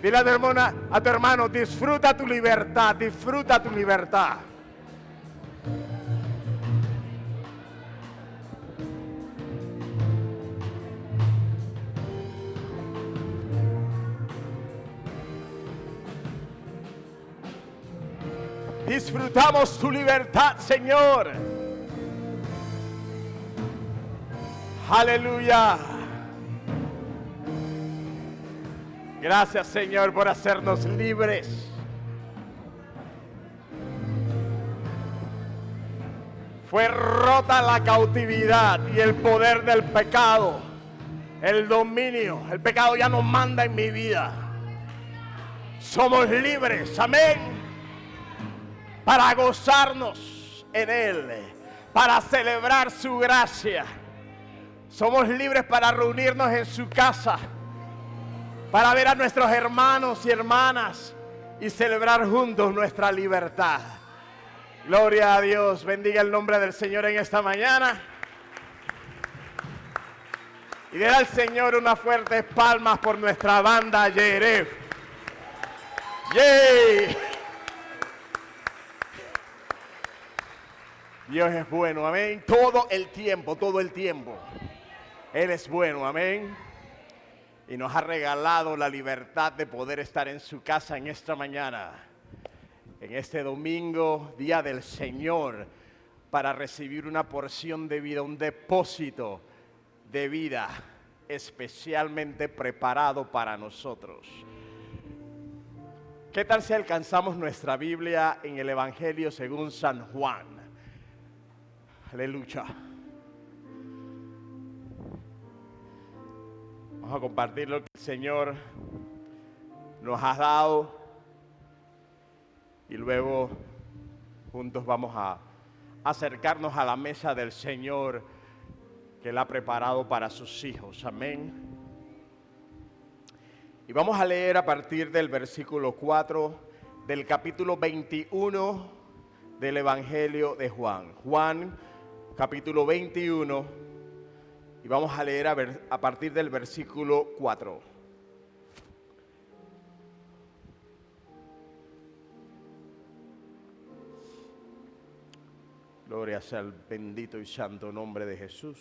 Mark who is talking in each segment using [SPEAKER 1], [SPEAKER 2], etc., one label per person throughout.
[SPEAKER 1] Dile a tu hermano, disfruta tu libertad, disfruta tu libertad. Disfrutamos tu libertad, Señor. Aleluya. Gracias, Señor, por hacernos libres. Fue rota la cautividad y el poder del pecado, el dominio. El pecado ya no manda en mi vida. Somos libres, amén. Para gozarnos en Él, para celebrar su gracia. Somos libres para reunirnos en su casa, para ver a nuestros hermanos y hermanas y celebrar juntos nuestra libertad. Gloria a Dios, bendiga el nombre del Señor en esta mañana. Y denle al Señor unas fuertes palmas por nuestra banda Yeref. ¡Yay! Dios es bueno, amén. Todo el tiempo, todo el tiempo. Él es bueno, amén. Y nos ha regalado la libertad de poder estar en su casa en esta mañana, en este domingo, día del Señor, para recibir una porción de vida, un depósito de vida especialmente preparado para nosotros. ¿Qué tal si alcanzamos nuestra Biblia en el Evangelio según San Juan? Aleluya. Vamos a compartir lo que el Señor nos ha dado y luego juntos vamos a acercarnos a la mesa del Señor que Él ha preparado para sus hijos. Amén. Y vamos a leer a partir del versículo 4 del capítulo 21 del Evangelio de Juan. Juan capítulo 21, y vamos a leer a partir del versículo 4. Gloria sea el bendito y santo nombre de Jesús.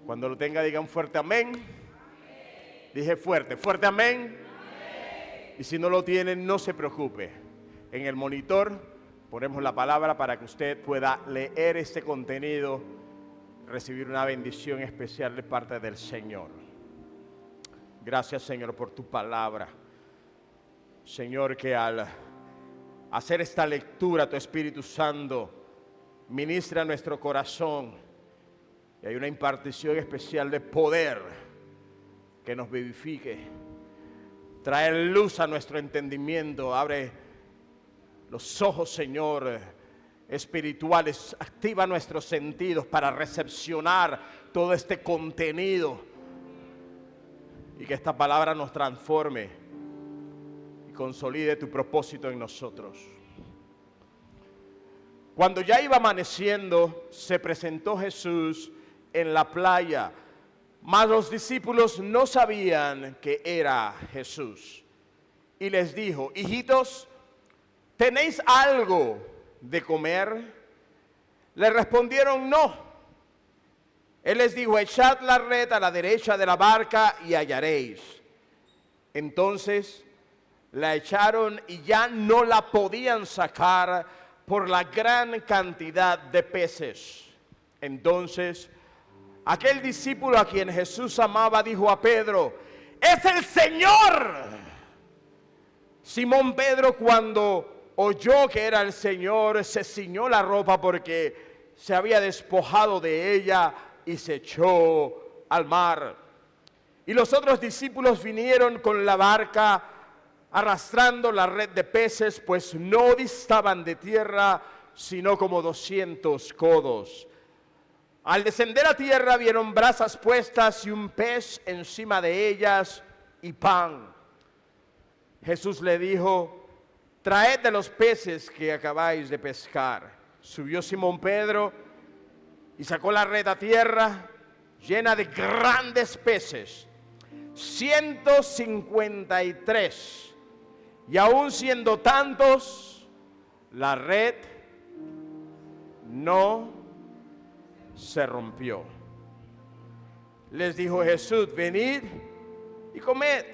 [SPEAKER 1] Cuando lo tenga, digan fuerte amén. Amén. Dije fuerte, fuerte amén. Amén. Y si no lo tienen, no se preocupe. En el monitor ponemos la palabra para que usted pueda leer este contenido, recibir una bendición especial de parte del Señor. Gracias, Señor, por tu palabra. Señor, que al hacer esta lectura, tu Espíritu Santo ministra nuestro corazón y hay una impartición especial de poder que nos vivifique. Trae luz a nuestro entendimiento, abre los ojos, Señor, espirituales, activa nuestros sentidos para recepcionar todo este contenido y que esta palabra nos transforme y consolide tu propósito en nosotros. Cuando ya iba amaneciendo, se presentó Jesús en la playa, mas los discípulos no sabían que era Jesús. Y les dijo: hijitos, ¿tenéis algo de comer? Le respondieron: no. Él les dijo: echad la red a la derecha de la barca y hallaréis. Entonces la echaron y ya no la podían sacar por la gran cantidad de peces. Entonces aquel discípulo a quien Jesús amaba dijo a Pedro: ¡es el Señor! Simón Pedro, cuando oyó que era el Señor, se ciñó la ropa porque se había despojado de ella y se echó al mar. Y los otros discípulos vinieron con la barca arrastrando la red de peces, pues no distaban de tierra sino como 200 codos. Al descender a tierra vieron brasas puestas y un pez encima de ellas y pan. Jesús le dijo: traed de los peces que acabáis de pescar. Subió Simón Pedro y sacó la red a tierra, llena de grandes peces, 153. Y aún siendo tantos, la red no se rompió. Les dijo Jesús: venid y comed.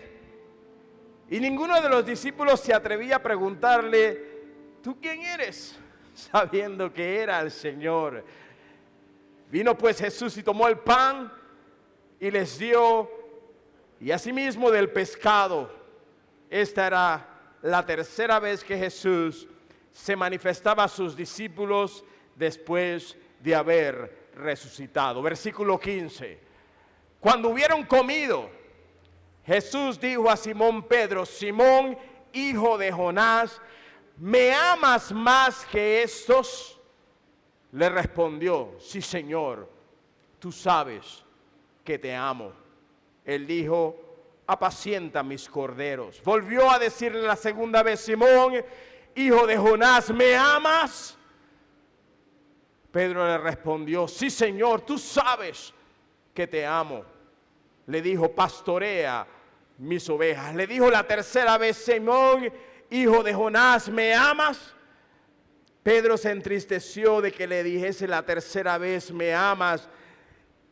[SPEAKER 1] Y ninguno de los discípulos se atrevía a preguntarle: ¿tú quién eres?, sabiendo que era el Señor. Vino pues Jesús y tomó el pan y les dio, y asimismo del pescado. Esta era la tercera vez que Jesús se manifestaba a sus discípulos después de haber resucitado. Versículo 15. Cuando hubieron comido, Jesús dijo a Simón Pedro: Simón, hijo de Jonás, ¿me amas más que estos? Le respondió: sí, Señor, tú sabes que te amo. Él dijo: apacienta mis corderos. Volvió a decirle la segunda vez: Simón, hijo de Jonás, ¿me amas? Pedro le respondió: sí, Señor, tú sabes que te amo. Le dijo: pastorea mis ovejas. Le dijo la tercera vez: Simón, hijo de Jonás, ¿me amas? Pedro se entristeció de que le dijese la tercera vez: ¿me amas?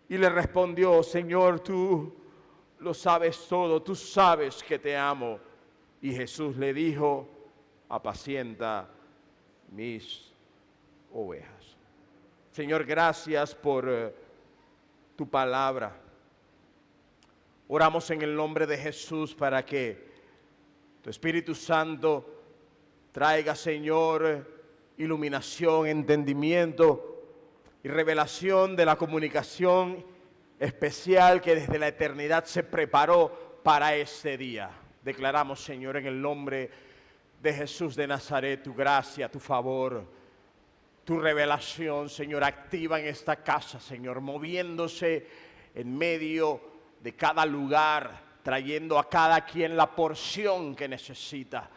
[SPEAKER 1] Y le respondió: Señor, tú lo sabes todo, tú sabes que te amo. Y Jesús le dijo: apacienta mis ovejas. Señor, gracias por tu palabra. Oramos en el nombre de Jesús para que tu Espíritu Santo traiga, Señor, iluminación, entendimiento y revelación de la comunicación especial que desde la eternidad se preparó para este día. Declaramos, Señor, en el nombre de Jesús de Nazaret, tu gracia, tu favor, tu revelación, Señor, activa en esta casa, Señor, moviéndose en medio de cada lugar, trayendo a cada quien la porción que necesita.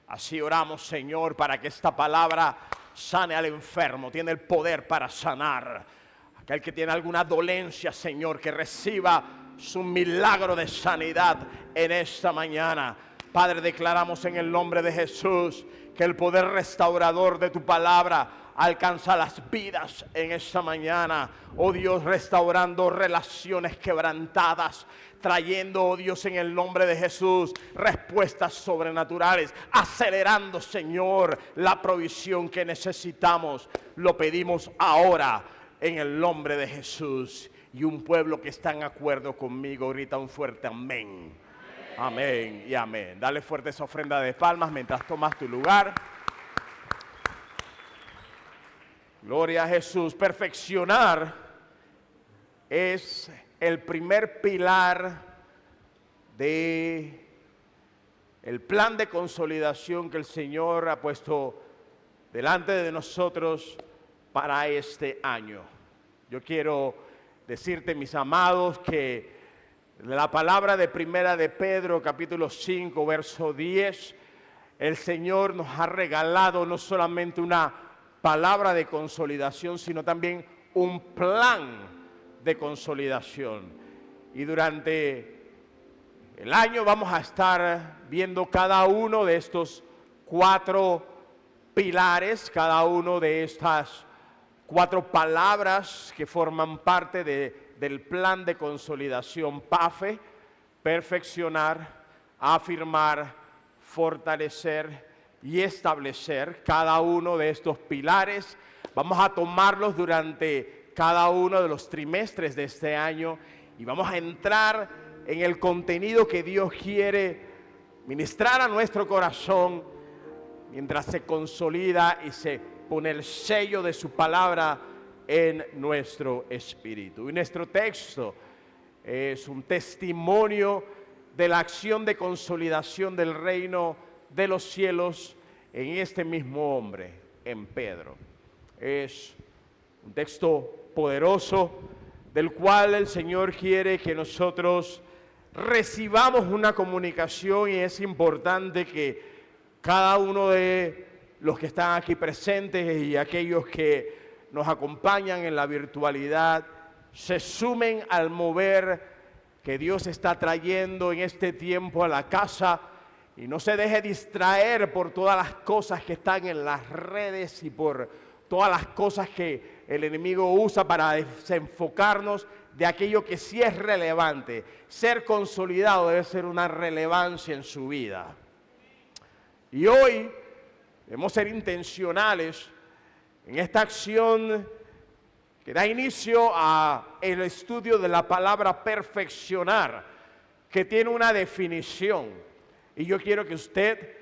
[SPEAKER 1] Así oramos, Señor, para que esta palabra sane al enfermo. Tiene el poder para sanar. Aquel que tiene alguna dolencia, Señor, que reciba su milagro de sanidad en esta mañana. Padre, declaramos en el nombre de Jesús que el poder restaurador de tu palabra alcanza las vidas en esta mañana. Oh Dios, restaurando relaciones quebrantadas, trayendo, oh Dios, en el nombre de Jesús, respuestas sobrenaturales, acelerando, Señor, la provisión que necesitamos. Lo pedimos ahora en el nombre de Jesús. Y un pueblo que está en acuerdo conmigo grita un fuerte amén. Amén y amén. Dale fuerte esa ofrenda de palmas mientras tomas tu lugar. Gloria a Jesús. Perfeccionar es el primer pilar de el plan de consolidación que el Señor ha puesto delante de nosotros para este año. Yo quiero decirte, mis amados, que la palabra de primera de Pedro, capítulo 5, verso 10, el Señor nos ha regalado no solamente una palabra de consolidación, sino también un plan de consolidación. Y durante el año vamos a estar viendo cada uno de estos 4 pilares, cada uno de estas 4 palabras que forman parte del plan de consolidación PAFE: perfeccionar, afirmar, fortalecer y establecer. Cada uno de estos pilares vamos a tomarlos durante cada uno de los trimestres de este año y vamos a entrar en el contenido que Dios quiere ministrar a nuestro corazón mientras se consolida y se pone el sello de su palabra en nuestro espíritu. Y nuestro texto es un testimonio de la acción de consolidación del reino de los cielos en este mismo hombre, en Pedro. Es un texto poderoso del cual el Señor quiere que nosotros recibamos una comunicación, y es importante que cada uno de los que están aquí presentes y aquellos que nos acompañan en la virtualidad se sumen al mover que Dios está trayendo en este tiempo a la casa, y no se deje distraer por todas las cosas que están en las redes y por todas las cosas que el enemigo usa para desenfocarnos de aquello que sí es relevante. Ser consolidado debe ser una relevancia en su vida. Y hoy debemos ser intencionales en esta acción que da inicio a el estudio de la palabra perfeccionar, que tiene una definición. Y yo quiero que usted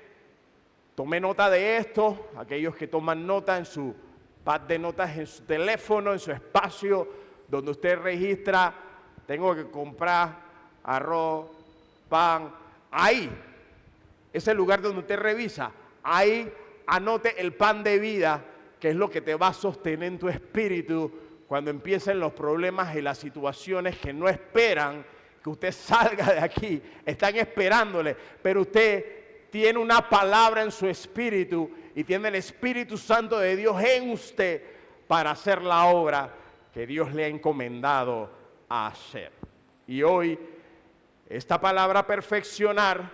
[SPEAKER 1] tome nota de esto, aquellos que toman nota en su pad de notas, en su teléfono, en su espacio, donde usted registra, tengo que comprar arroz, pan, ahí, ese lugar donde usted revisa, ahí anote el pan de vida, que es lo que te va a sostener en tu espíritu cuando empiecen los problemas y las situaciones que no esperan que usted salga de aquí, están esperándole, pero usted tiene una palabra en su espíritu y tiene el Espíritu Santo de Dios en usted para hacer la obra que Dios le ha encomendado a hacer. Y hoy, esta palabra perfeccionar,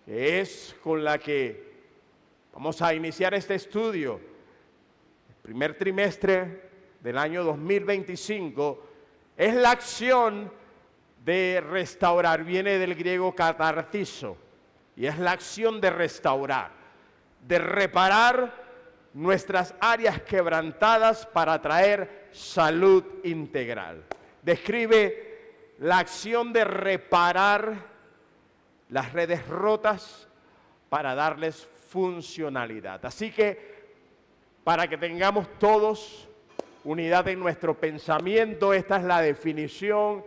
[SPEAKER 1] que es con la que vamos a iniciar este estudio, el primer trimestre del año 2025, es la acción de restaurar. Viene del griego katartizo, y es la acción de restaurar, de reparar nuestras áreas quebrantadas para traer salud integral. Describe la acción de reparar las redes rotas para darles funcionalidad. Así que, para que tengamos todos unidad en nuestro pensamiento, esta es la definición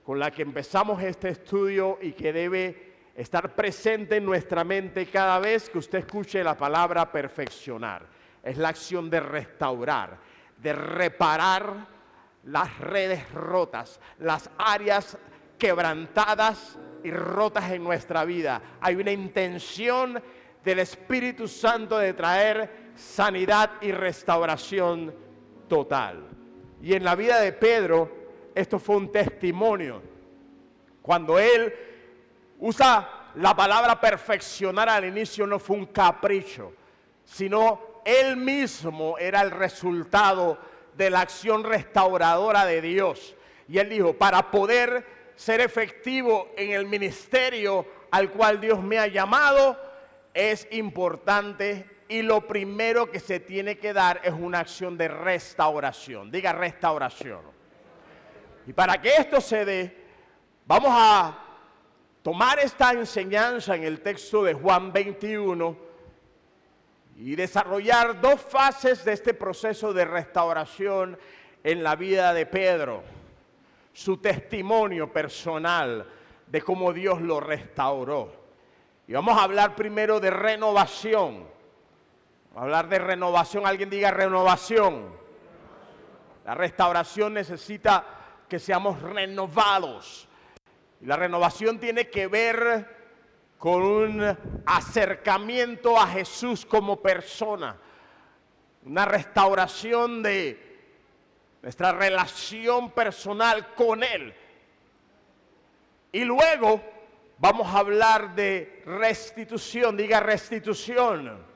[SPEAKER 1] con la que empezamos este estudio y que debe estar presente en nuestra mente cada vez que usted escuche la palabra perfeccionar. Es la acción de restaurar, de reparar las redes rotas, las áreas quebrantadas y rotas en nuestra vida. Hay una intención del Espíritu Santo de traer sanidad y restauración total. Y en la vida de Pedro, esto fue un testimonio. Cuando él usa la palabra perfeccionar al inicio, no fue un capricho, sino él mismo era el resultado de la acción restauradora de Dios. Y él dijo, para poder ser efectivo en el ministerio al cual Dios me ha llamado, es importante y lo primero que se tiene que dar es una acción de restauración. Diga restauración. Y para que esto se dé, vamos a tomar esta enseñanza en el texto de Juan 21 y desarrollar dos fases de este proceso de restauración en la vida de Pedro. Su testimonio personal de cómo Dios lo restauró. Y vamos a hablar primero de renovación. Vamos a hablar de renovación. Alguien diga renovación. La restauración necesita que seamos renovados. Y la renovación tiene que ver con un acercamiento a Jesús como persona. Una restauración de nuestra relación personal con Él. Y luego vamos a hablar de restitución. Diga restitución.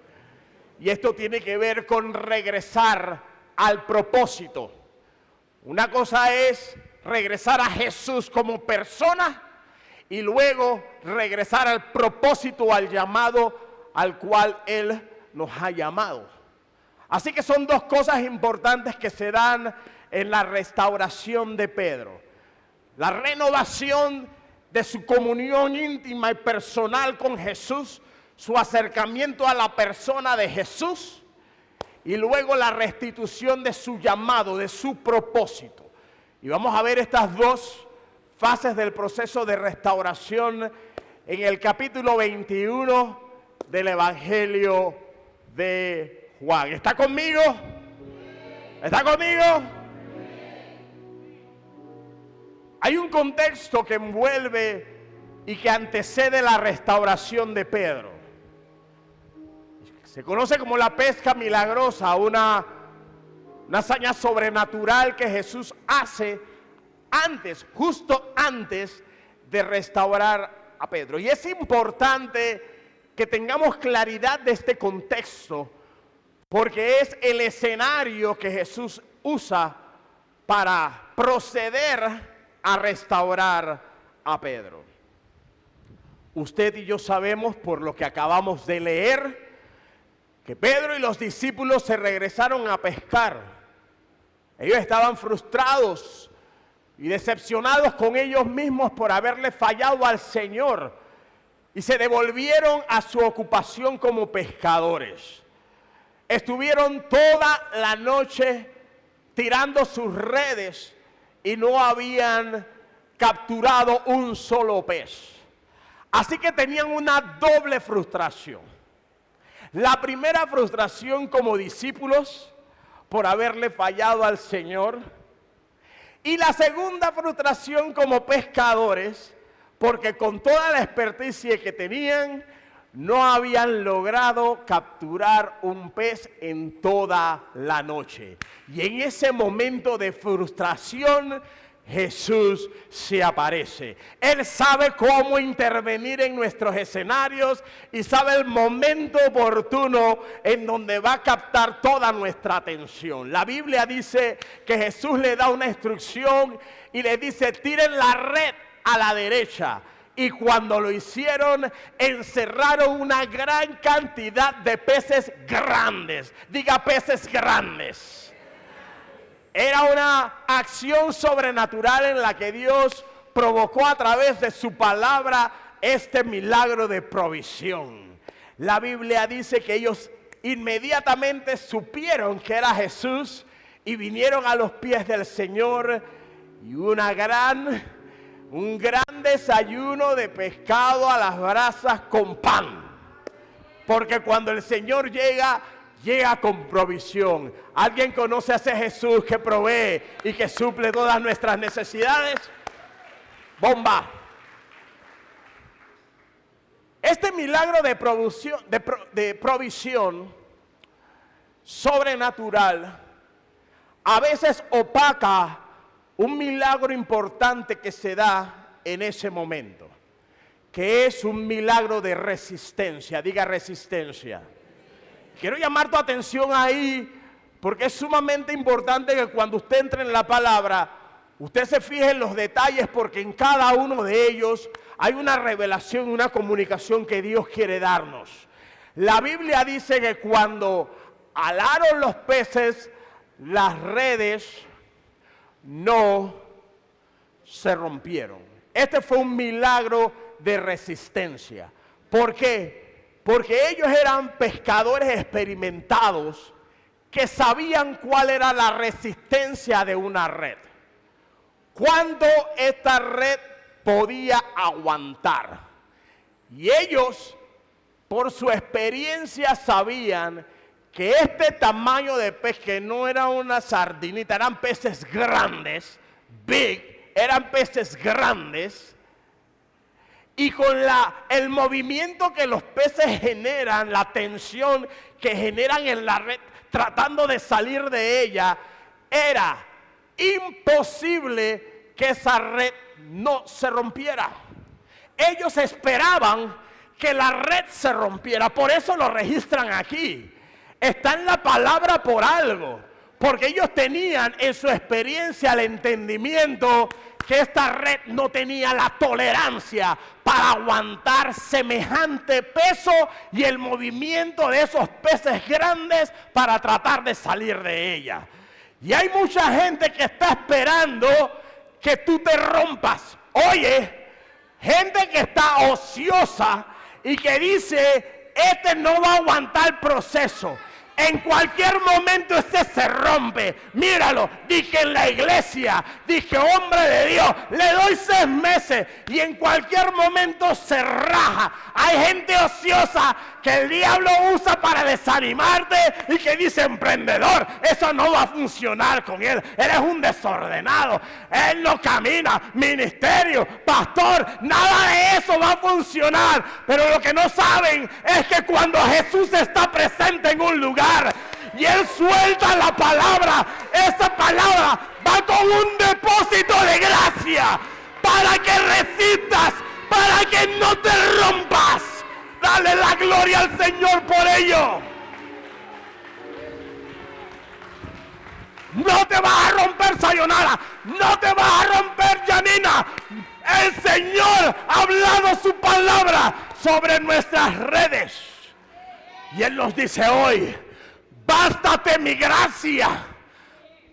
[SPEAKER 1] Y esto tiene que ver con regresar al propósito. Una cosa es regresar a Jesús como persona y luego regresar al propósito, al llamado al cual Él nos ha llamado. Así que son dos cosas importantes que se dan en la restauración de Pedro. La renovación de su comunión íntima y personal con Jesús, su acercamiento a la persona de Jesús, y luego la restitución de su llamado, de su propósito. Y vamos a ver estas dos fases del proceso de restauración en el capítulo 21 del Evangelio de Juan. ¿Está conmigo? ¿Está conmigo? Hay un contexto que envuelve y que antecede la restauración de Pedro. Se conoce como la pesca milagrosa, una hazaña sobrenatural que Jesús hace justo antes de restaurar a Pedro. Y es importante que tengamos claridad de este contexto, porque es el escenario que Jesús usa para proceder a restaurar a Pedro. Usted y yo sabemos, por lo que acabamos de leer, que Pedro y los discípulos se regresaron a pescar. Ellos estaban frustrados y decepcionados con ellos mismos por haberle fallado al Señor, y se devolvieron a su ocupación como pescadores. Estuvieron toda la noche tirando sus redes y no habían capturado un solo pez. Así que tenían una doble frustración. La primera frustración como discípulos por haberle fallado al Señor. Y la segunda frustración como pescadores, porque con toda la experticia que tenían, no habían logrado capturar un pez en toda la noche. Y en ese momento de frustración, Jesús se aparece. Él sabe cómo intervenir en nuestros escenarios y sabe el momento oportuno en donde va a captar toda nuestra atención. La Biblia dice que Jesús le da una instrucción y le dice: tiren la red a la derecha. Y cuando lo hicieron, encerraron una gran cantidad de peces grandes. Diga, peces grandes. Era una acción sobrenatural en la que Dios provocó a través de su palabra este milagro de provisión. La Biblia dice que ellos inmediatamente supieron que era Jesús y vinieron a los pies del Señor, y un gran desayuno de pescado a las brasas con pan. Porque cuando el Señor llega con provisión. ¿Alguien conoce a ese Jesús que provee y que suple todas nuestras necesidades? ¡Bomba! Este milagro de provisión sobrenatural a veces opaca un milagro importante que se da en ese momento, que es un milagro de resistencia. Diga, resistencia. Quiero llamar tu atención ahí, porque es sumamente importante que cuando usted entre en la palabra, usted se fije en los detalles, porque en cada uno de ellos hay una revelación, una comunicación que Dios quiere darnos. La Biblia dice que cuando alaron los peces, las redes no se rompieron. Este fue un milagro de resistencia. ¿Por qué? Porque ellos eran pescadores experimentados que sabían cuál era la resistencia de una red. Cuánto esta red podía aguantar. Y ellos, por su experiencia, sabían que este tamaño de pez, que no era una sardinita, eran peces grandes, eran peces grandes. Y con el movimiento que los peces generan, la tensión que generan en la red, tratando de salir de ella, era imposible que esa red no se rompiera. Ellos esperaban que la red se rompiera, por eso lo registran aquí. Está en la palabra por algo, porque ellos tenían en su experiencia el entendimiento que esta red no tenía la tolerancia para aguantar semejante peso y el movimiento de esos peces grandes para tratar de salir de ella. Y hay mucha gente que está esperando que tú te rompas. Oye, gente que está ociosa y que dice: este no va a aguantar el proceso. En cualquier momento este se rompe. Míralo, dije en la iglesia, dije, hombre de Dios, le doy 6 meses y en cualquier momento se raja. Hay gente ociosa que el diablo usa para desanimarte y que dice: emprendedor, eso no va a funcionar con él. Eres un desordenado, él no camina, ministerio, pastor, nada de eso va a funcionar. Pero lo que no saben es que cuando Jesús está presente en un lugar y Él suelta la palabra, esa palabra va con un depósito de gracia para que resistas, para que no te rompas. Dale la gloria al Señor por ello. No te vas a romper, Sayonara. No te vas a romper, Janina. El Señor ha hablado su palabra sobre nuestras redes. Y Él nos dice hoy: bástate mi gracia,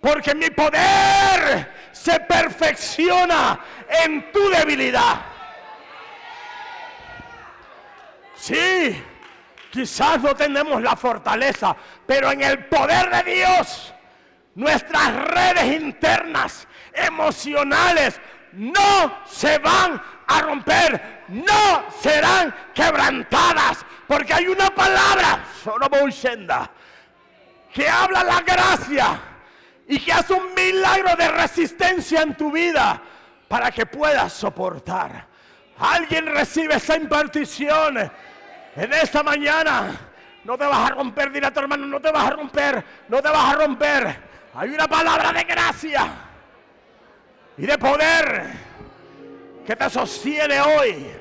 [SPEAKER 1] porque mi poder se perfecciona en tu debilidad. Sí, quizás no tenemos la fortaleza, pero en el poder de Dios, nuestras redes internas, emocionales, no se van a romper, no serán quebrantadas, porque hay una palabra, que habla la gracia y que hace un milagro de resistencia en tu vida para que puedas soportar. Alguien recibe esa impartición en esta mañana. No te vas a romper, dile a tu hermano: no te vas a romper, no te vas a romper. Hay una palabra de gracia y de poder que te sostiene hoy.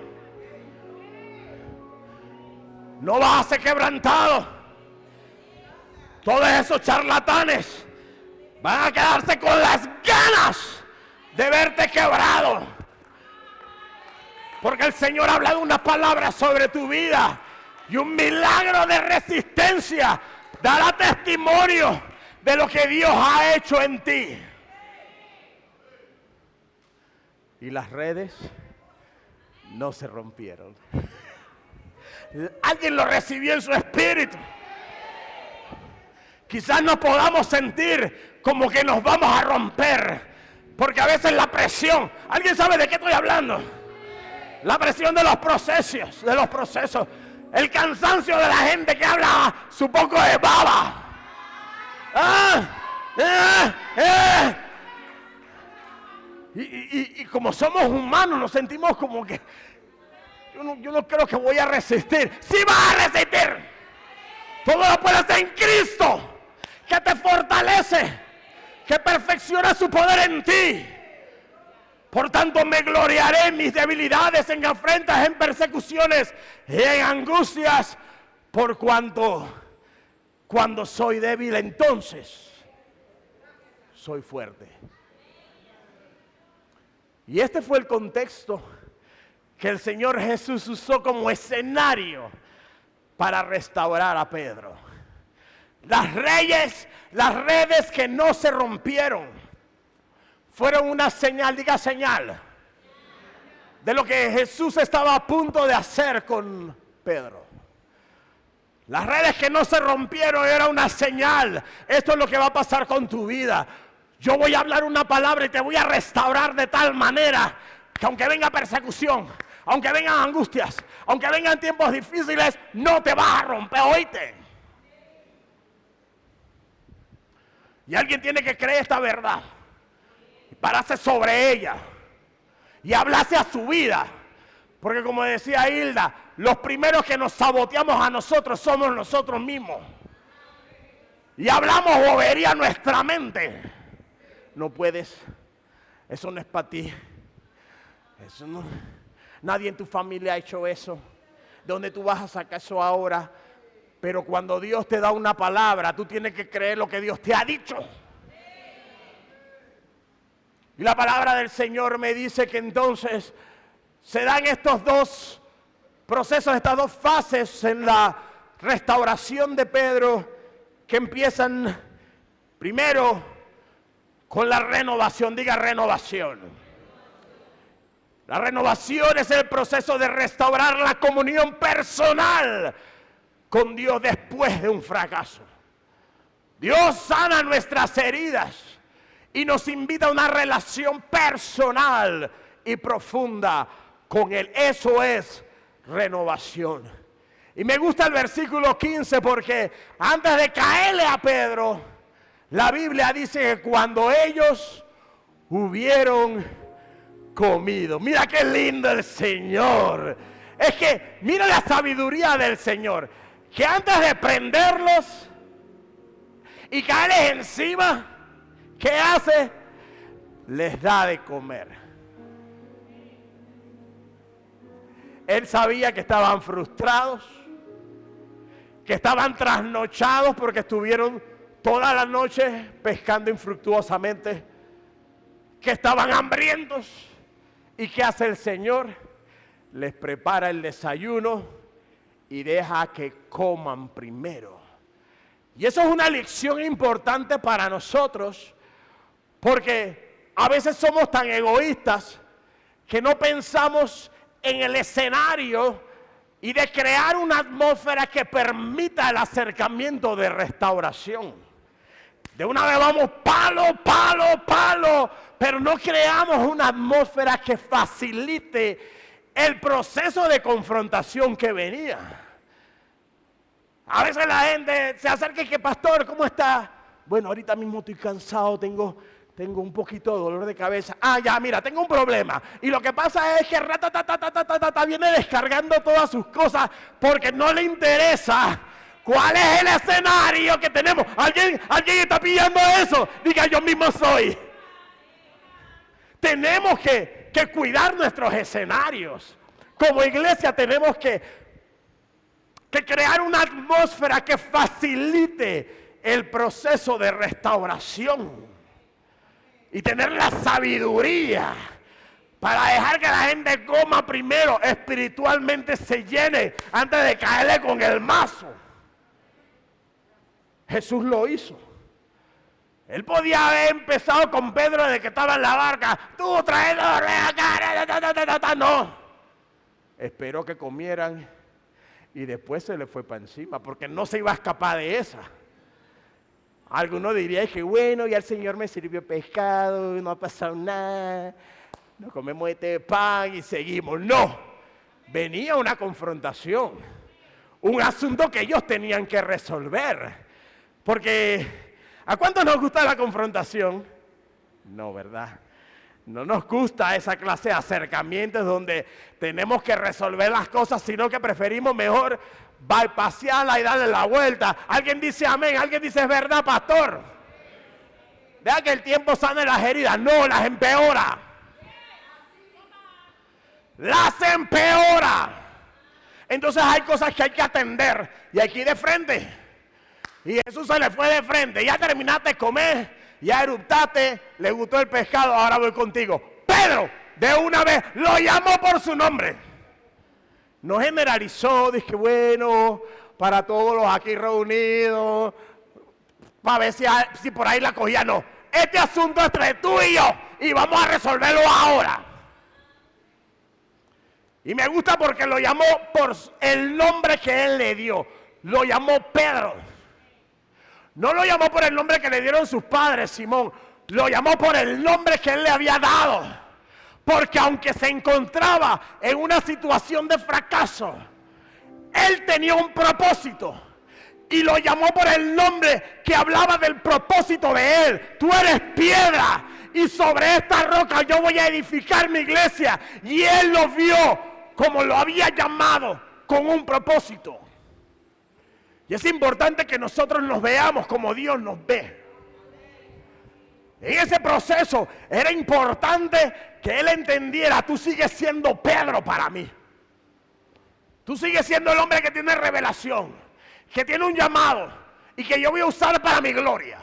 [SPEAKER 1] No vas a ser quebrantado. Todos esos charlatanes van a quedarse con las ganas de verte quebrado, porque el Señor ha hablado unas palabras sobre tu vida y un milagro de resistencia dará testimonio de lo que Dios ha hecho en ti. Y las redes no se rompieron. Alguien lo recibió en su espíritu. Quizás no podamos sentir como que nos vamos a romper, porque a veces la presión, ¿alguien sabe de qué estoy hablando? La presión de los procesos, el cansancio de la gente que habla su poco de baba. Y como somos humanos, nos sentimos como que yo no creo que voy a resistir. ¡Sí vas a resistir! Todo lo puedes hacer en Cristo, que te fortalece, que perfecciona su poder en ti. Por tanto, me gloriaré en mis debilidades, en afrentas, en persecuciones y en angustias, por cuanto cuando soy débil, entonces soy fuerte. Y este fue el contexto que el Señor Jesús usó como escenario para restaurar a Pedro. Las redes que no se rompieron fueron una señal, diga señal, de lo que Jesús estaba a punto de hacer con Pedro. Las redes que no se rompieron era una señal. Esto es lo que va a pasar con tu vida. Yo voy a hablar una palabra y te voy a restaurar de tal manera que aunque venga persecución, aunque vengan angustias, aunque vengan tiempos difíciles, no te vas a romper, oíste. Y alguien tiene que creer esta verdad y pararse sobre ella y hablarse a su vida. Porque como decía Hilda, los primeros que nos saboteamos a nosotros somos nosotros mismos. Y hablamos bobería a nuestra mente. No puedes, eso no es para ti. Eso no, nadie en tu familia ha hecho eso. ¿De dónde tú vas a sacar eso ahora? Pero cuando Dios te da una palabra, tú tienes que creer lo que Dios te ha dicho. Y la palabra del Señor me dice que entonces se dan estos dos procesos, estas dos fases en la restauración de Pedro, que empiezan primero con la renovación. Diga renovación. La renovación es el proceso de restaurar la comunión personal con Dios después de un fracaso. Dios sana nuestras heridas y nos invita a una relación personal y profunda con Él. Eso es renovación. Y me gusta el versículo 15 porque antes de caerle a Pedro, la Biblia dice que cuando ellos hubieron comido. Mira qué lindo el Señor. Es que mira la sabiduría del Señor. Que antes de prenderlos y caerles encima, ¿qué hace? les da de comer. Él sabía que estaban frustrados, que estaban trasnochados porque estuvieron toda la noche pescando infructuosamente, que estaban hambrientos. ¿Y qué hace el Señor? Les prepara el desayuno y deja que coman primero. Y eso es una lección importante para nosotros, porque a veces somos tan egoístas que no pensamos en el escenario y de crear una atmósfera que permita el acercamiento de restauración. De una vez vamos palo, palo, palo, pero no creamos una atmósfera que facilite el proceso de confrontación que venía. A veces la gente se acerca y que, pastor, ¿cómo está? Bueno, ahorita mismo estoy cansado, tengo un poquito de dolor de cabeza. Ah, ya, mira, tengo un problema. Y lo que pasa es que viene descargando todas sus cosas porque no le interesa cuál es el escenario que tenemos. ¿Alguien está pillando eso? Diga, yo mismo soy. Tenemos que cuidar nuestros escenarios. Como iglesia tenemos que crear una atmósfera que facilite el proceso de restauración. Y tener la sabiduría para dejar que la gente coma primero, espiritualmente se llene antes de caerle con el mazo. Jesús lo hizo. Él podía haber empezado con Pedro desde que estaba en la barca. Tú traes acá. No. Esperó que comieran y después se le fue para encima porque no se iba a escapar de esa. Algunos dirían que bueno, ya el Señor me sirvió pescado, no ha pasado nada, nos comemos este pan y seguimos. No, venía una confrontación, un asunto que ellos tenían que resolver. Porque, ¿a cuántos nos gusta la confrontación? No, ¿verdad? No nos gusta esa clase de acercamientos donde tenemos que resolver las cosas, sino que preferimos mejor bypasearla y darle la vuelta. Alguien dice amén, alguien dice es verdad, pastor. Deja que el tiempo sane las heridas. No, las empeora. Las empeora. Entonces hay cosas que hay que atender y hay que ir de frente. Y Jesús se le fue de frente. Ya terminaste de comer, ya eruptaste, le gustó el pescado, ahora voy contigo. Pedro, de una vez, lo llamó por su nombre. No generalizó, dije, bueno, para todos los aquí reunidos, para ver si por ahí la cogía. No, este asunto es entre tú y yo, y vamos a resolverlo ahora. Y me gusta porque lo llamó por el nombre que él le dio. Lo llamó Pedro. No lo llamó por el nombre que le dieron sus padres, Simón. Lo llamó por el nombre que él le había dado. Porque aunque se encontraba en una situación de fracaso, él tenía un propósito. Y lo llamó por el nombre que hablaba del propósito de él. Tú eres piedra y sobre esta roca yo voy a edificar mi iglesia. Y él lo vio como lo había llamado, con un propósito. Y es importante que nosotros nos veamos como Dios nos ve. En ese proceso era importante que él entendiera, tú sigues siendo Pedro para mí. Tú sigues siendo el hombre que tiene revelación, que tiene un llamado y que yo voy a usar para mi gloria.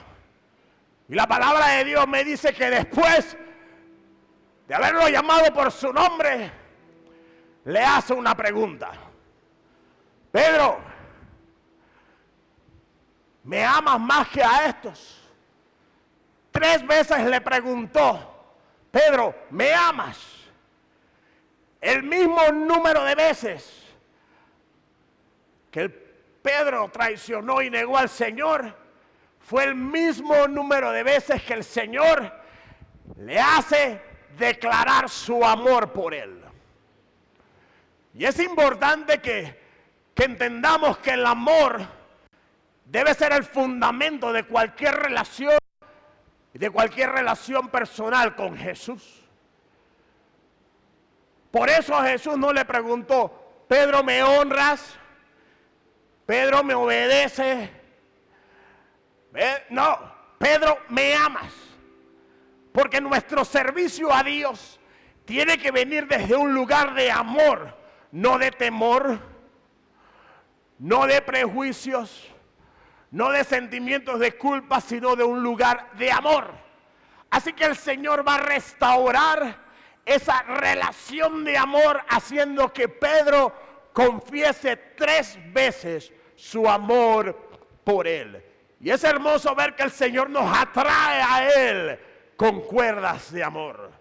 [SPEAKER 1] Y la palabra de Dios me dice que después de haberlo llamado por su nombre, le hace una pregunta. Pedro, ¿me amas más que a estos? 3 veces le preguntó, Pedro, ¿me amas? El mismo número de veces que el Pedro traicionó y negó al Señor, fue el mismo número de veces que el Señor le hace declarar su amor por él. Y es importante que entendamos que el amor debe ser el fundamento de cualquier relación personal con Jesús. Por eso Jesús no le preguntó, Pedro, ¿me honras? Pedro, ¿me obedeces? No, Pedro, ¿me amas? Porque nuestro servicio a Dios tiene que venir desde un lugar de amor, no de temor, no de prejuicios, no de sentimientos de culpa, sino de un lugar de amor. Así que el Señor va a restaurar esa relación de amor, haciendo que Pedro confiese 3 veces su amor por Él. Y es hermoso ver que el Señor nos atrae a Él con cuerdas de amor.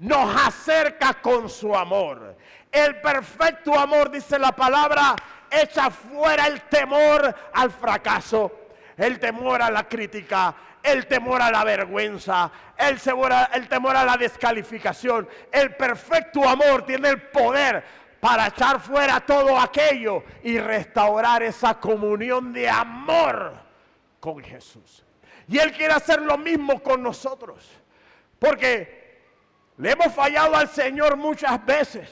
[SPEAKER 1] Nos acerca con su amor. El perfecto amor, dice la palabra, echa fuera el temor al fracaso, el temor a la crítica, el temor a la vergüenza, el temor a la descalificación. El perfecto amor tiene el poder para echar fuera todo aquello y restaurar esa comunión de amor con Jesús. Y Él quiere hacer lo mismo con nosotros, porque le hemos fallado al Señor muchas veces.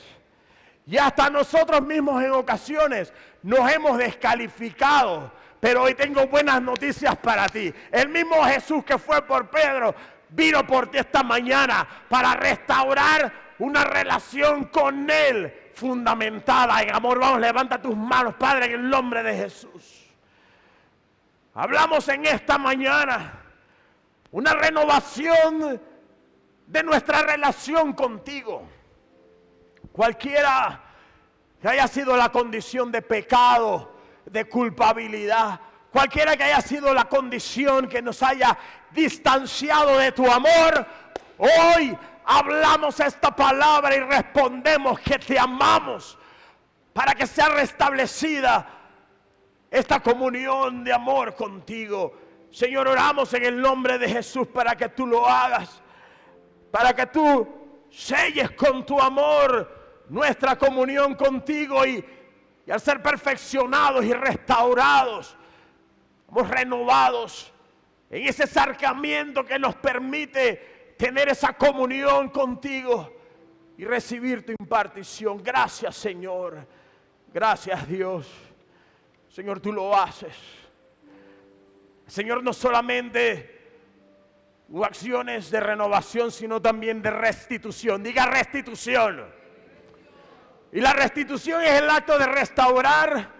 [SPEAKER 1] Y hasta nosotros mismos en ocasiones nos hemos descalificado. Pero hoy tengo buenas noticias para ti. El mismo Jesús que fue por Pedro vino por ti esta mañana para restaurar una relación con Él fundamentada en amor. Vamos, levanta tus manos, Padre, en el nombre de Jesús. Hablamos en esta mañana una renovación de nuestra relación contigo. Cualquiera que haya sido la condición de pecado, de culpabilidad, cualquiera que haya sido la condición que nos haya distanciado de tu amor, hoy hablamos esta palabra y respondemos que te amamos, para que sea restablecida esta comunión de amor contigo. Señor, oramos en el nombre de Jesús para que tú lo hagas, para que tú selles con tu amor nuestra comunión contigo, y al ser perfeccionados y restaurados, somos renovados en ese acercamiento que nos permite tener esa comunión contigo y recibir tu impartición. Gracias, Señor. Gracias, Dios. Señor, tú lo haces. Señor, no solamente hubo acciones de renovación, sino también de restitución. Diga restitución. Y la restitución es el acto de restaurar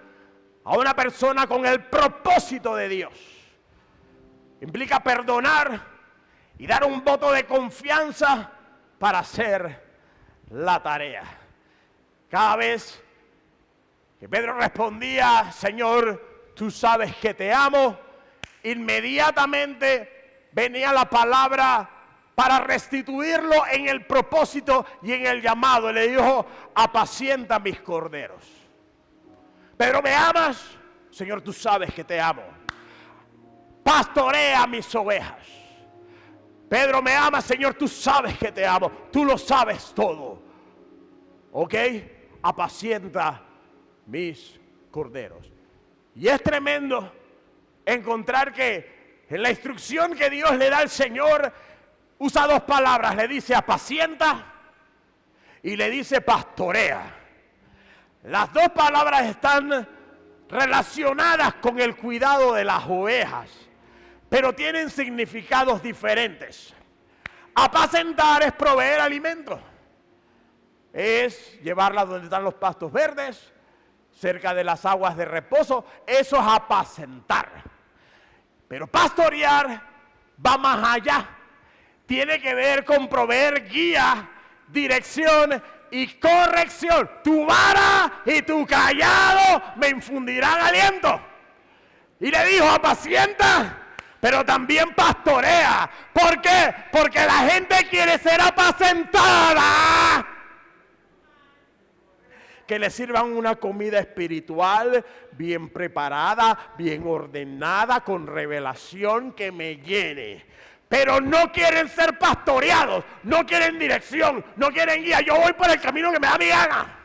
[SPEAKER 1] a una persona con el propósito de Dios. Implica perdonar y dar un voto de confianza para hacer la tarea. Cada vez que Pedro respondía, Señor, tú sabes que te amo, inmediatamente venía la palabra para restituirlo en el propósito y en el llamado. Le dijo, apacienta mis corderos. Pedro, ¿me amas? Señor, tú sabes que te amo. Pastorea mis ovejas. Pedro, ¿me amas? Señor, tú sabes que te amo. Tú lo sabes todo. ¿Ok? Apacienta mis corderos. Y es tremendo encontrar que en la instrucción que Dios le da al Señor, usa 2 palabras. Le dice apacienta y le dice pastorea. Las 2 palabras están relacionadas con el cuidado de las ovejas, pero tienen significados diferentes. Apacentar es proveer alimento. Es llevarlas donde están los pastos verdes, cerca de las aguas de reposo. Eso es apacentar. Pero pastorear va más allá. Tiene que ver con proveer guía, dirección y corrección. Tu vara y tu callado me infundirán aliento. Y le dijo, apacienta, pero también pastorea. ¿Por qué? Porque la gente quiere ser apacentada. Que le sirvan una comida espiritual bien preparada, bien ordenada, con revelación que me llene. Pero no quieren ser pastoreados, no quieren dirección, no quieren guía. Yo voy por el camino que me da mi gana.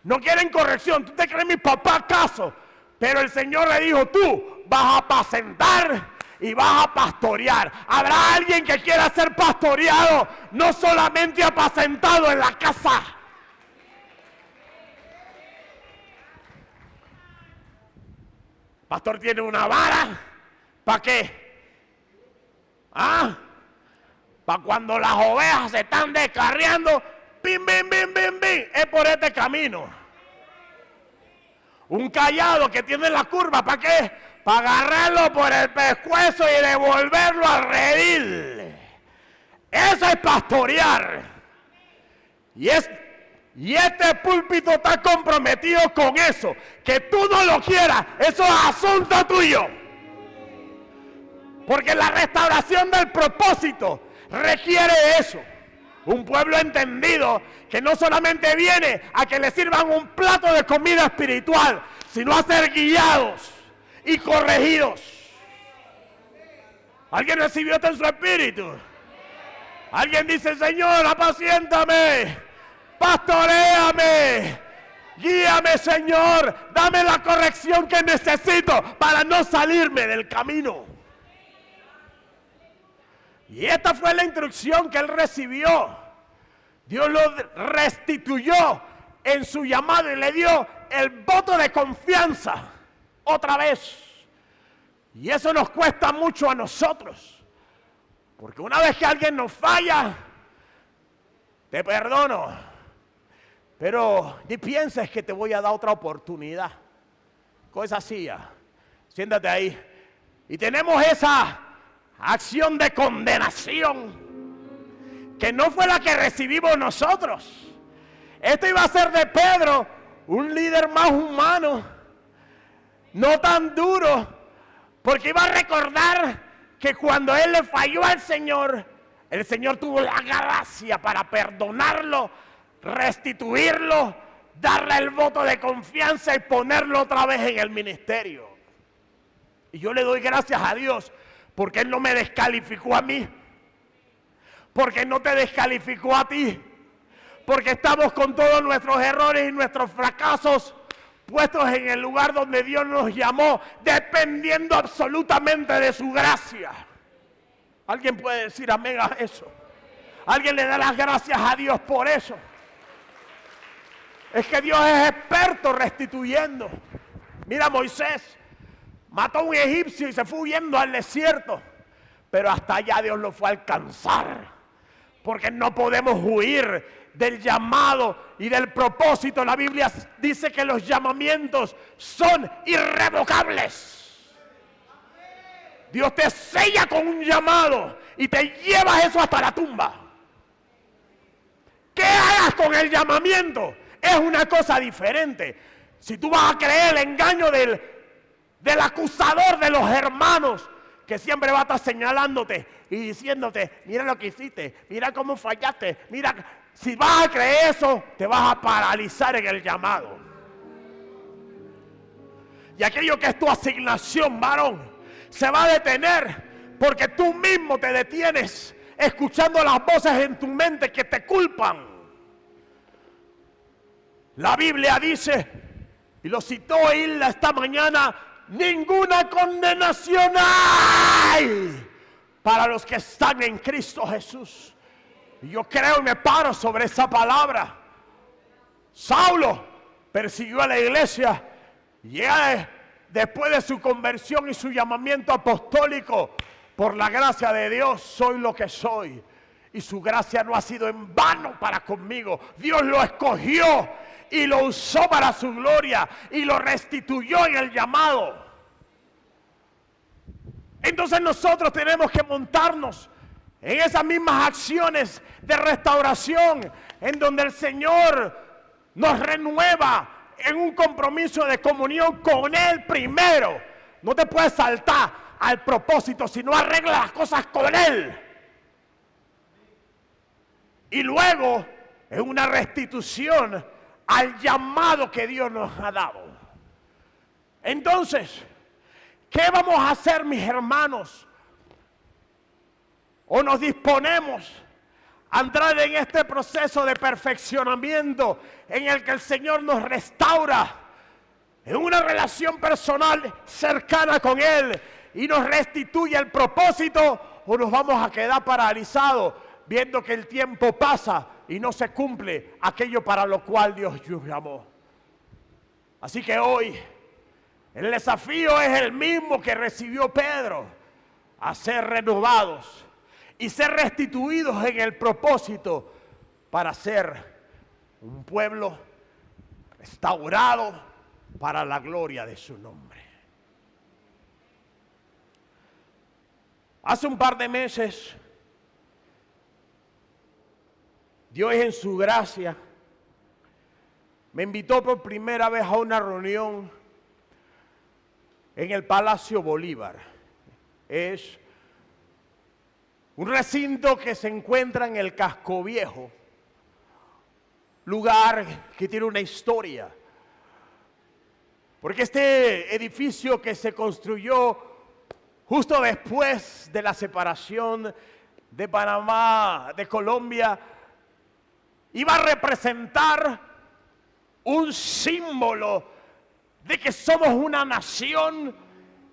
[SPEAKER 1] No quieren corrección. ¿Tú te crees mi papá acaso? Pero el Señor le dijo, tú vas a apacentar y vas a pastorear. Habrá alguien que quiera ser pastoreado, no solamente apacentado en la casa. Pastor tiene una vara, ¿para qué? Para cuando las ovejas se están descarriando, ¡bim, bim, bim, bim, bim! Es por este camino. Un cayado que tiene la curva, ¿para qué? Para agarrarlo por el pescuezo y devolverlo al redil. Eso es pastorear. Y este púlpito está comprometido con eso. Que tú no lo quieras, eso es asunto tuyo. Porque la restauración del propósito requiere eso. Un pueblo entendido que no solamente viene a que le sirvan un plato de comida espiritual, sino a ser guiados y corregidos. ¿Alguien recibió esto en su espíritu? Alguien dice: Señor, apaciéntame, pastoréame, guíame, Señor, dame la corrección que necesito para no salirme del camino. Y esta fue la instrucción que él recibió. Dios lo restituyó en su llamado y le dio el voto de confianza otra vez. Y eso nos cuesta mucho a nosotros. Porque una vez que alguien nos falla, te perdono, pero ni pienses que te voy a dar otra oportunidad. Coge esa silla, siéntate ahí. Y tenemos esa acción de condenación, que no fue la que recibimos nosotros. Esto iba a ser de Pedro, un líder más humano, no tan duro, porque iba a recordar que cuando él le falló al Señor, el Señor tuvo la gracia para perdonarlo, restituirlo, darle el voto de confianza y ponerlo otra vez en el ministerio. Y yo le doy gracias a Dios porque Él no me descalificó a mí, porque no te descalificó a ti, porque estamos con todos nuestros errores y nuestros fracasos puestos en el lugar donde Dios nos llamó, dependiendo absolutamente de su gracia. ¿Alguien puede decir amén a eso? ¿Alguien le da las gracias a Dios por eso? Es que Dios es experto restituyendo. Mira, Moisés mató a un egipcio y se fue huyendo al desierto, pero hasta allá Dios lo fue a alcanzar, porque no podemos huir del llamado y del propósito. La Biblia dice que los llamamientos son irrevocables. Dios te sella con un llamado y te lleva eso hasta la tumba. ¿Qué hagas con el llamamiento? Es una cosa diferente. Si tú vas a creer el engaño del acusador de los hermanos, que siempre va a estar señalándote y diciéndote: mira lo que hiciste, mira cómo fallaste, mira. Si vas a creer eso, te vas a paralizar en el llamado. Y aquello que es tu asignación, varón, se va a detener, porque tú mismo te detienes escuchando las voces en tu mente que te culpan. La Biblia dice, y lo citó Hilda esta mañana: ninguna condenación hay para los que están en Cristo Jesús. Y yo creo y me paro sobre esa palabra. Saulo persiguió a la iglesia y después de su conversión y su llamamiento apostólico, por la gracia de Dios soy lo que soy. Y su gracia no ha sido en vano para conmigo. Dios lo escogió y lo usó para su gloria y lo restituyó en el llamado. Entonces nosotros tenemos que montarnos en esas mismas acciones de restauración, en donde el Señor nos renueva en un compromiso de comunión con Él primero. No te puedes saltar al propósito si no arreglas las cosas con Él. Y luego en una restitución al llamado que Dios nos ha dado. Entonces, ¿qué vamos a hacer, mis hermanos? ¿O nos disponemos a entrar en este proceso de perfeccionamiento en el que el Señor nos restaura en una relación personal cercana con Él y nos restituye el propósito? ¿O nos vamos a quedar paralizados viendo que el tiempo pasa y no se cumple aquello para lo cual Dios nos llamó? Así que hoy el desafío es el mismo que recibió Pedro: a ser renovados y ser restituidos en el propósito para ser un pueblo restaurado para la gloria de su nombre. Hace un par de meses, Dios en su gracia me invitó por primera vez a una reunión en el Palacio Bolívar. Es un recinto que se encuentra en el Casco Viejo, lugar que tiene una historia. Porque este edificio que se construyó justo después de la separación de Panamá, de Colombia, iba a representar un símbolo de que somos una nación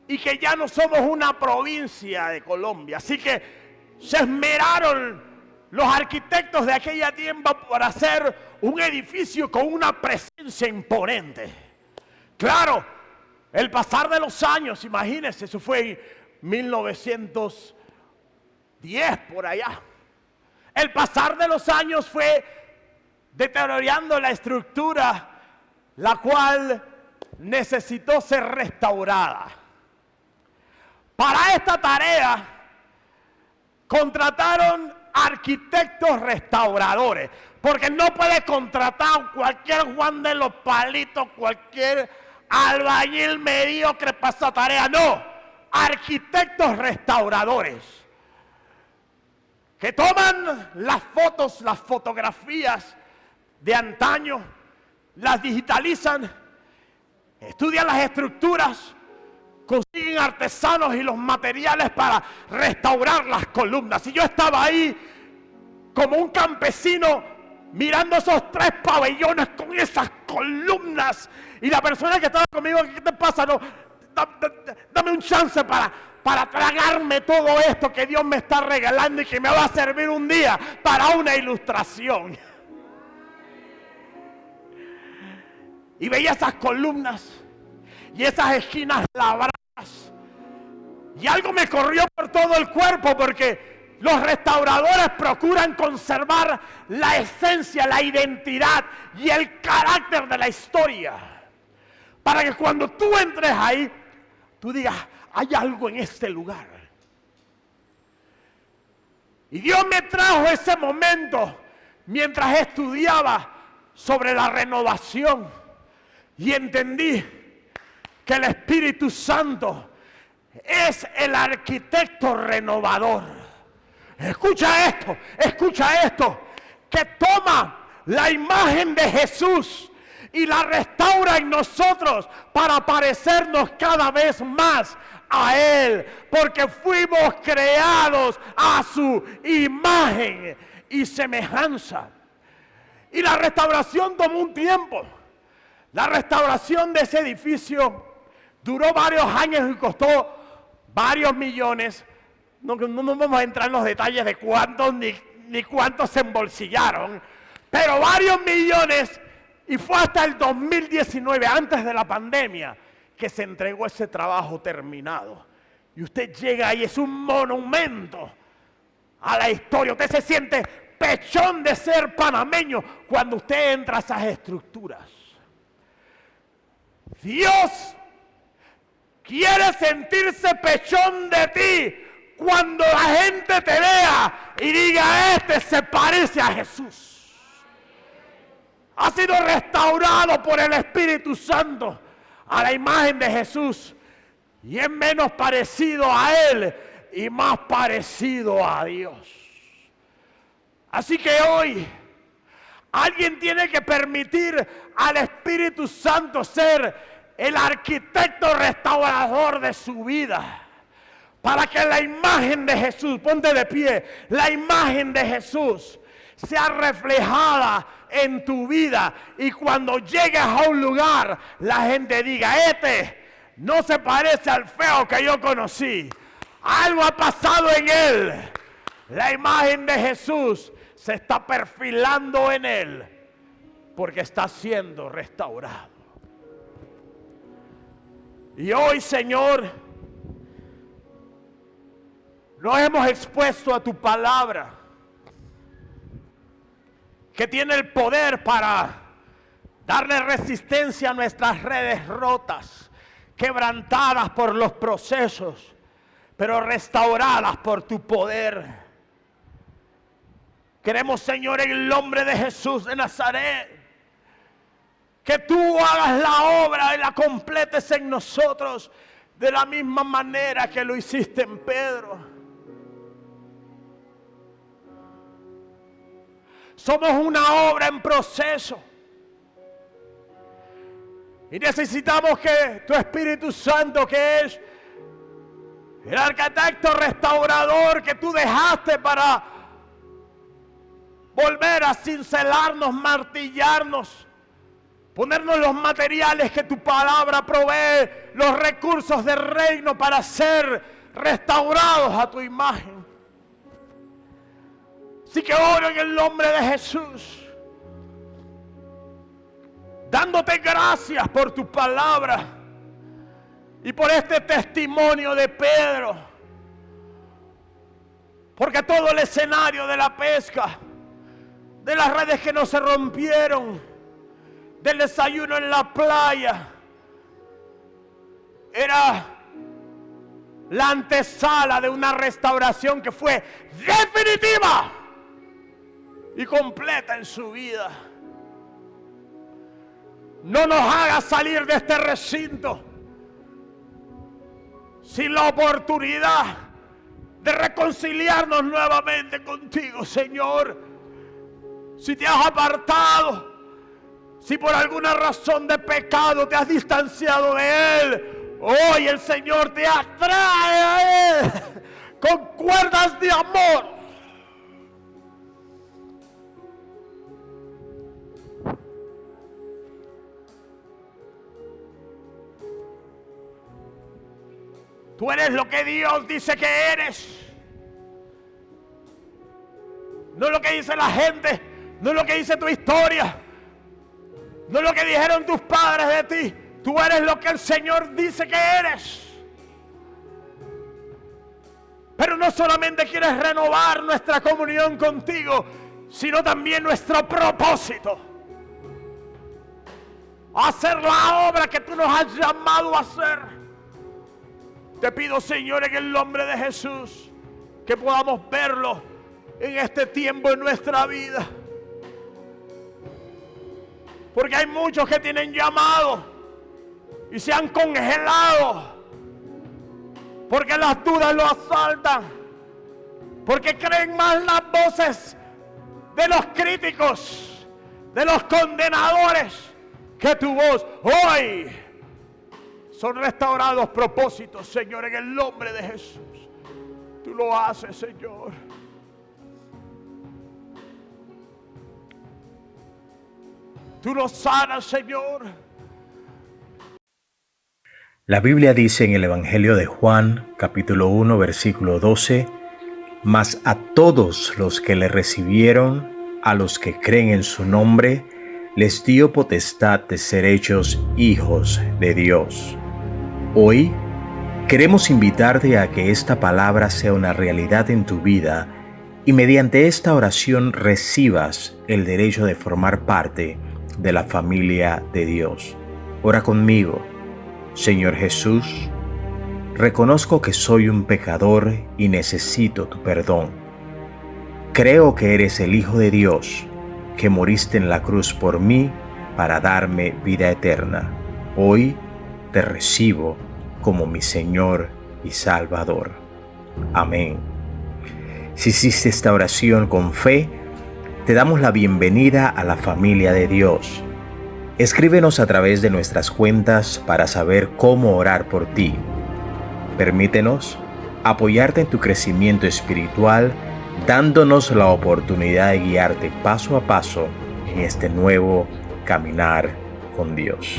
[SPEAKER 1] y que ya no somos una provincia de Colombia. Así que se esmeraron los arquitectos de aquella tiempo por hacer un edificio con una presencia imponente. Claro, el pasar de los años, imagínense, eso fue en 1910 por allá. El pasar de los años fue deteriorando la estructura, la cual necesitó ser restaurada. Para esta tarea contrataron arquitectos restauradores, porque no puede contratar cualquier Juan de los Palitos, cualquier albañil mediocre para esa tarea. No, arquitectos restauradores que toman las fotos, las fotografías de antaño, las digitalizan, estudian las estructuras, consiguen artesanos y los materiales para restaurar las columnas. Y yo estaba ahí como un campesino mirando esos 3 pabellones con esas columnas. Y la persona que estaba conmigo, ¿qué te pasa? No, dame un chance para tragarme todo esto que Dios me está regalando y que me va a servir un día para una ilustración. Y veía esas columnas y esas esquinas labradas. Y algo me corrió por todo el cuerpo, porque los restauradores procuran conservar la esencia, la identidad y el carácter de la historia. Para que cuando tú entres ahí, tú digas, hay algo en este lugar. Y Dios me trajo ese momento mientras estudiaba sobre la renovación. Y entendí que el Espíritu Santo es el arquitecto renovador. Escucha esto, que toma la imagen de Jesús y la restaura en nosotros para parecernos cada vez más a Él, porque fuimos creados a su imagen y semejanza. Y la restauración tomó un tiempo. La restauración de ese edificio duró varios años y costó varios millones. No vamos a entrar en los detalles de cuántos ni cuántos se embolsillaron, pero varios millones. Y fue hasta el 2019, antes de la pandemia, que se entregó ese trabajo terminado. Y usted llega y es un monumento a la historia. Usted se siente pechón de ser panameño cuando usted entra a esas estructuras. Dios quiere sentirse pechón de ti cuando la gente te vea y diga, este se parece a Jesús. Ha sido restaurado por el Espíritu Santo a la imagen de Jesús y es menos parecido a Él y más parecido a Dios. Así que hoy alguien tiene que permitir al Espíritu Santo ser el arquitecto restaurador de su vida, para que la imagen de Jesús, ponte de pie, la imagen de Jesús sea reflejada en tu vida, y cuando llegues a un lugar la gente diga, este no se parece al feo que yo conocí, algo ha pasado en él, la imagen de Jesús se está perfilando en él porque está siendo restaurado. Y hoy, Señor, Nos hemos expuesto a tu palabra, que tiene el poder para darle resistencia a nuestras redes rotas, quebrantadas por los procesos, pero restauradas por tu poder. Queremos, Señor, en el nombre de Jesús de Nazaret, que tú hagas la obra y la completes en nosotros de la misma manera que lo hiciste en Pedro. Somos una obra en proceso. Y necesitamos que tu Espíritu Santo, que es el arquitecto restaurador que tú dejaste para volver a cincelarnos, martillarnos, ponernos los materiales que tu palabra provee, los recursos del reino para ser restaurados a tu imagen. Así que oro en el nombre de Jesús, dándote gracias por tu palabra y por este testimonio de Pedro, porque todo el escenario de la pesca, de las redes que no se rompieron, del desayuno en la playa, era la antesala de una restauración que fue definitiva y completa en su vida. No nos hagas salir de este recinto sin la oportunidad de reconciliarnos nuevamente contigo, Señor. Si te has apartado, si por alguna razón de pecado te has distanciado de Él, hoy el Señor te atrae a Él con cuerdas de amor. Tú eres lo que Dios dice que eres. No lo que dice la gente, no lo que dice tu historia, no lo que dijeron tus padres de ti. Tú eres lo que el Señor dice que eres. Pero no solamente quieres renovar nuestra comunión contigo, sino también nuestro propósito. Hacer la obra que tú nos has llamado a hacer. Te pido, Señor, en el nombre de Jesús, que podamos verlo en este tiempo en nuestra vida. Porque hay muchos que tienen llamado y se han congelado. Porque las dudas lo asaltan. Porque creen más las voces de los críticos, de los condenadores, que tu voz. Hoy son restaurados propósitos, Señor, en el nombre de Jesús. Tú lo haces, Señor. Tú nos sanas, Señor.
[SPEAKER 2] La Biblia dice en el Evangelio de Juan, capítulo 1, versículo 12, «Mas a todos los que le recibieron, a los que creen en su nombre, les dio potestad de ser hechos hijos de Dios». Hoy queremos invitarte a que esta palabra sea una realidad en tu vida y mediante esta oración recibas el derecho de formar parte de la familia de Dios. Ora conmigo. Señor Jesús, reconozco que soy un pecador y necesito tu perdón. Creo que eres el Hijo de Dios, que moriste en la cruz por mí para darme vida eterna. Hoy te recibo como mi Señor y Salvador. Amén. Si hiciste esta oración con fe, te damos la bienvenida a la familia de Dios. Escríbenos a través de nuestras cuentas para saber cómo orar por ti. Permítenos apoyarte en tu crecimiento espiritual, dándonos la oportunidad de guiarte paso a paso en este nuevo caminar con Dios.